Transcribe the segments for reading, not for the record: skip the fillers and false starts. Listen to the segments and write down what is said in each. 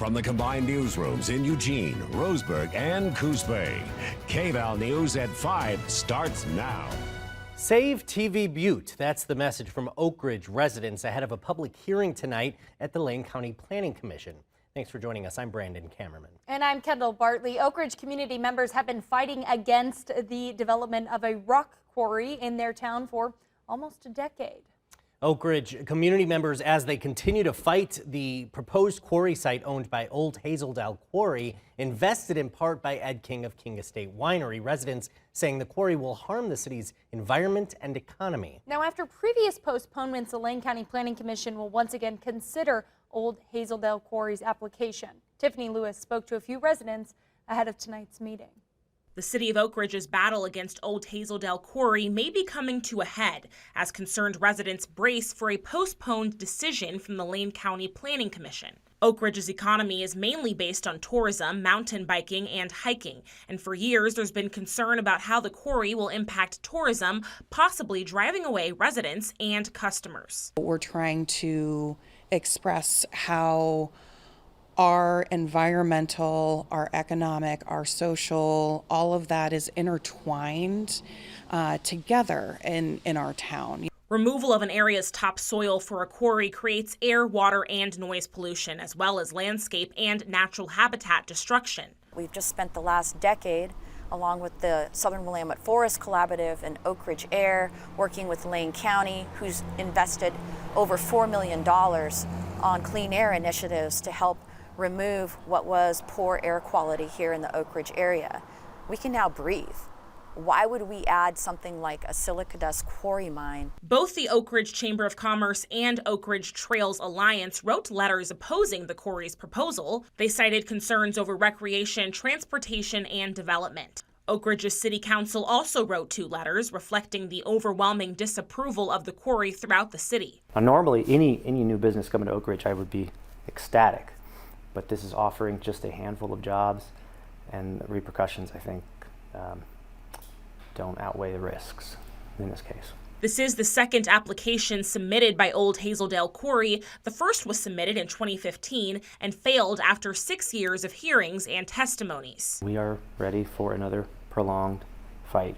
From the combined newsrooms in Eugene, Roseburg, and Coos Bay, KVAL News at 5 starts now. Save TV Butte. That's the message from Oakridge residents ahead of a public hearing tonight at the Lane County Planning Commission. Thanks for joining us. I'm Brandon Kamerman. And I'm Kendall. Bartley. Oakridge community members have been fighting against the development of a rock quarry in their town for almost a decade. Oakridge community members, as they continue to fight the proposed quarry site owned by Old Hazeldale Quarry, invested in part by Ed King of King Estate Winery. Residents saying the quarry will harm the city's environment and economy. Now, after previous postponements, the Lane County Planning Commission will once again consider Old Hazeldale Quarry's application. Tiffany Lewis spoke to a few residents ahead of tonight's meeting. The city of Oakridge's battle against Old Hazeldale Quarry may be coming to a head as concerned residents brace for a postponed decision from the Lane County Planning Commission. Oakridge's economy is mainly based on tourism, mountain biking, and hiking. And for years, there's been concern about how the quarry will impact tourism, possibly driving away residents and customers. We're trying to express how our environmental, our economic, our social, all of that is intertwined together in our town. Removal of an area's topsoil for a quarry creates air, water, and noise pollution, as well as landscape and natural habitat destruction. We've just spent the last decade, along with the Southern Willamette Forest Collaborative and Oakridge Air, working with Lane County, who's invested over $4 million on clean air initiatives to help remove what was poor air quality here in the Oakridge area. We can now breathe. Why would we add something like a silica dust quarry mine? Both the Oakridge Chamber of Commerce and Oakridge Trails Alliance wrote letters opposing the quarry's proposal. They cited concerns over recreation, transportation, and development. Oakridge's City Council also wrote 2 letters reflecting the overwhelming disapproval of the quarry throughout the city. Now, normally, any new business coming to Oakridge, I would be ecstatic. But this is offering just a handful of jobs, and the repercussions, I think, don't outweigh the risks in this case. This is the second application submitted by Old Hazeldale Quarry. The first was submitted in 2015 and failed after 6 years of hearings and testimonies. We are ready for another prolonged fight,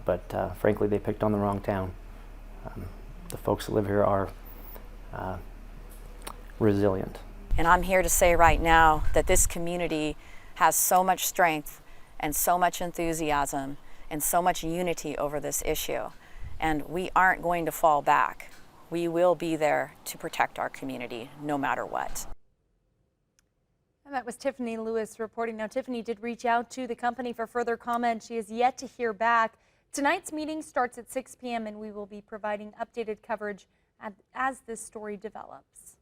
but frankly, they picked on the wrong town. The folks that live here are resilient. And I'm here to say right now that this community has so much strength and so much enthusiasm and so much unity over this issue. And we aren't going to fall back. We will be there to protect our community no matter what. And that was Tiffany Lewis reporting. Now, Tiffany did reach out to the company for further comment. She has yet to hear back. Tonight's meeting starts at 6 p.m. and we will be providing updated coverage as this story develops.